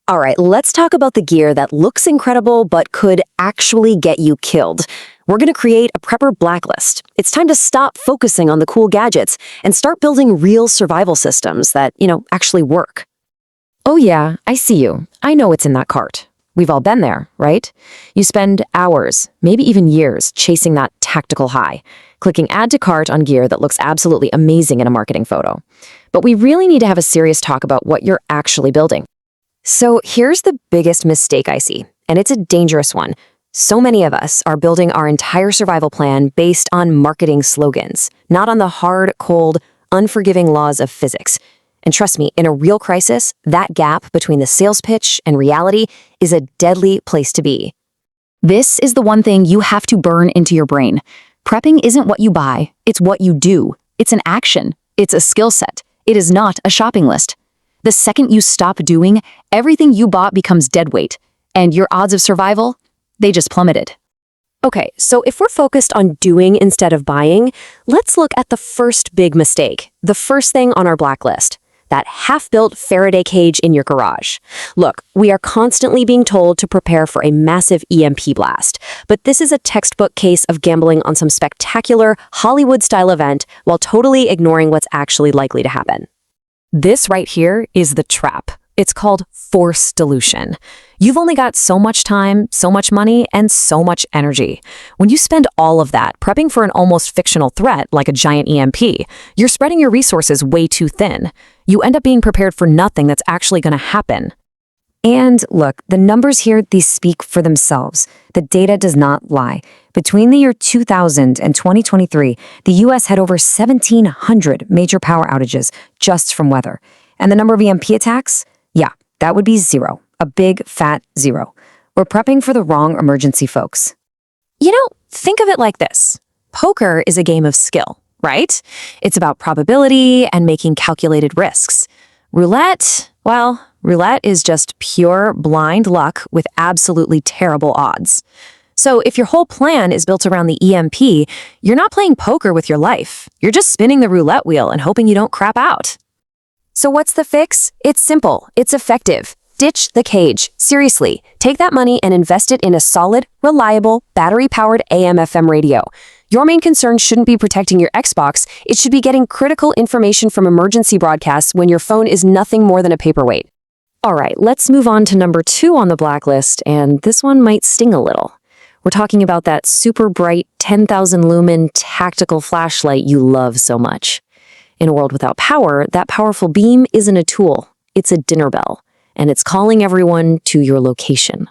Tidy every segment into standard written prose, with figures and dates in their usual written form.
All right, let's talk about the gear that looks incredible but could actually get you killed. We're going to create a Prepper Blacklist. It's time to stop focusing on the cool gadgets and start building real survival systems that, actually work. Oh yeah, I see you. I know what's in that cart. We've all been there, right? You spend hours, maybe even years, chasing that tactical high, clicking add to cart on gear that looks absolutely amazing in a marketing photo. But we really need to have a serious talk about what you're actually building. So here's the biggest mistake I see, and it's a dangerous one. So many of us are building our entire survival plan based on marketing slogans, not on the hard, cold, unforgiving laws of physics. And trust me, in a real crisis, that gap between the sales pitch and reality is a deadly place to be. This is the one thing you have to burn into your brain. Prepping isn't what you buy, it's what you do. It's an action. It's a skill set. It is not a shopping list. The second you stop doing, everything you bought becomes dead weight, and your odds of survival, they just plummeted. Okay, so if we're focused on doing instead of buying, let's look at the first big mistake, the first thing on our blacklist. That half-built Faraday cage in your garage. Look, we are constantly being told to prepare for a massive EMP blast, but this is a textbook case of gambling on some spectacular Hollywood-style event while totally ignoring what's actually likely to happen. This right here is the trap. It's called force dilution. You've only got so much time, so much money, and so much energy. When you spend all of that prepping for an almost fictional threat like a giant EMP, you're spreading your resources way too thin. You end up being prepared for nothing that's actually going to happen. And look, the numbers here, these speak for themselves. The data does not lie. Between the year 2000 and 2023, the US had over 1,700 major power outages just from weather. And the number of EMP attacks? Yeah, that would be zero. A big, fat zero. We're prepping for the wrong emergency, folks. Think of it like this. Poker is a game of skill, right? It's about probability and making calculated risks. Roulette is just pure blind luck with absolutely terrible odds. So if your whole plan is built around the EMP, you're not playing poker with your life. You're just spinning the roulette wheel and hoping you don't crap out. So what's the fix? It's simple. It's effective. Ditch the cage. Seriously, take that money and invest it in a solid, reliable, battery-powered AM/FM radio. Your main concern shouldn't be protecting your Xbox. It should be getting critical information from emergency broadcasts when your phone is nothing more than a paperweight. All right, let's move on to number 2 on the blacklist, and this one might sting a little. We're talking about that super bright 10,000 lumen tactical flashlight you love so much. In a world without power, that powerful beam isn't a tool. It's a dinner bell, and it's calling everyone to your location.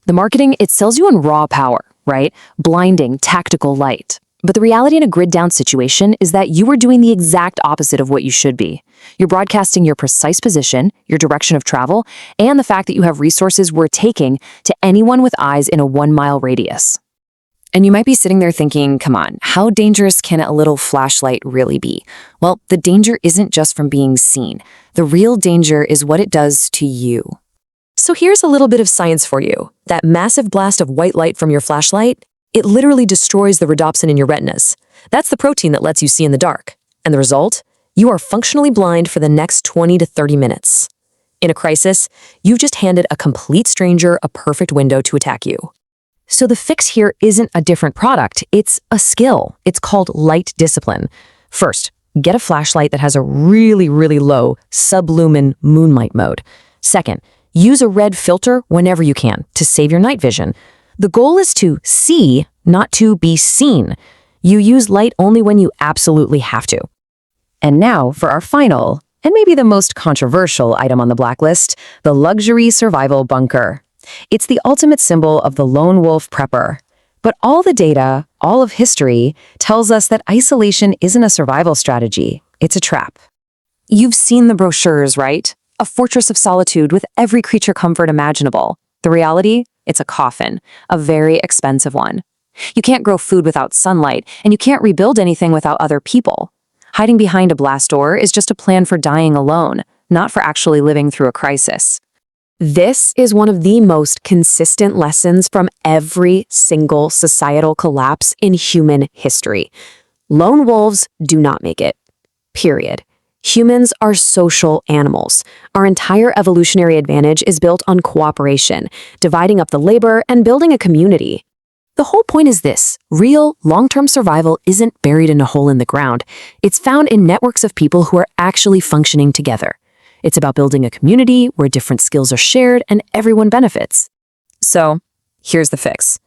The marketing, it sells you on raw power, right? Blinding, tactical light. But the reality in a grid-down situation is that you are doing the exact opposite of what you should be. You're broadcasting your precise position, your direction of travel, and the fact that you have resources worth taking to anyone with eyes in a 1-mile radius. And you might be sitting there thinking, come on, how dangerous can a little flashlight really be? Well, the danger isn't just from being seen. The real danger is what it does to you. So here's a little bit of science for you. That massive blast of white light from your flashlight, it literally destroys the rhodopsin in your retinas. That's the protein that lets you see in the dark. And the result? You are functionally blind for the next 20 to 30 minutes. In a crisis, you've just handed a complete stranger a perfect window to attack you. So the fix here isn't a different product, it's a skill. It's called light discipline. First, get a flashlight that has a really, really low sublumen moonlight mode. Second, use a red filter whenever you can to save your night vision. The goal is to see, not to be seen. You use light only when you absolutely have to. And now for our final, and maybe the most controversial item on the blacklist, the luxury survival bunker. It's the ultimate symbol of the lone wolf prepper. But all the data, all of history, tells us that isolation isn't a survival strategy. It's a trap. You've seen the brochures, right? A fortress of solitude with every creature comfort imaginable. The reality? It's a coffin, a very expensive one. You can't grow food without sunlight, and you can't rebuild anything without other people. Hiding behind a blast door is just a plan for dying alone, not for actually living through a crisis. This is one of the most consistent lessons from every single societal collapse in human history. Lone wolves do not make it. Period. Humans are social animals. Our entire evolutionary advantage is built on cooperation, dividing up the labor and building a community. The whole point is this: real, long-term survival isn't buried in a hole in the ground. It's found in networks of people who are actually functioning together. It's about building a community where different skills are shared and everyone benefits. So, here's the fix.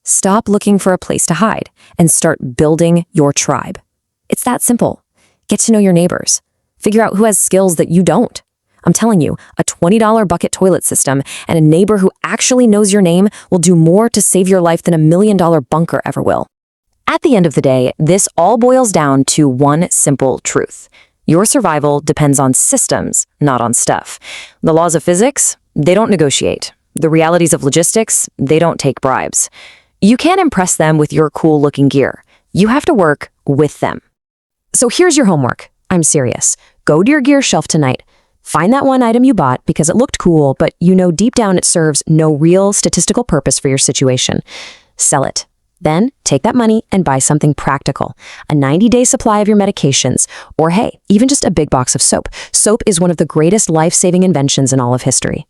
Stop looking for a place to hide and start building your tribe. It's that simple. Get to know your neighbors. Figure out who has skills that you don't. I'm telling you, a $20 bucket toilet system and a neighbor who actually knows your name will do more to save your life than $1 million bunker ever will. At the end of the day, this all boils down to one simple truth. Your survival depends on systems, not on stuff. The laws of physics, they don't negotiate. The realities of logistics, they don't take bribes. You can't impress them with your cool-looking gear. You have to work with them. So here's your homework. I'm serious. Go to your gear shelf tonight. Find that one item you bought because it looked cool, but you know deep down it serves no real statistical purpose for your situation. Sell it. Then take that money and buy something practical. A 90-day supply of your medications, or hey, even just a big box of soap. Soap is one of the greatest life-saving inventions in all of history.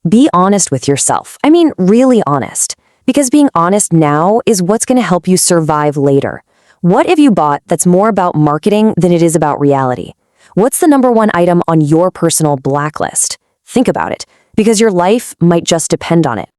Be honest with yourself. I mean, really honest. Because being honest now is what's going to help you survive later. What have you bought that's more about marketing than it is about reality? What's the number one item on your personal blacklist? Think about it, because your life might just depend on it.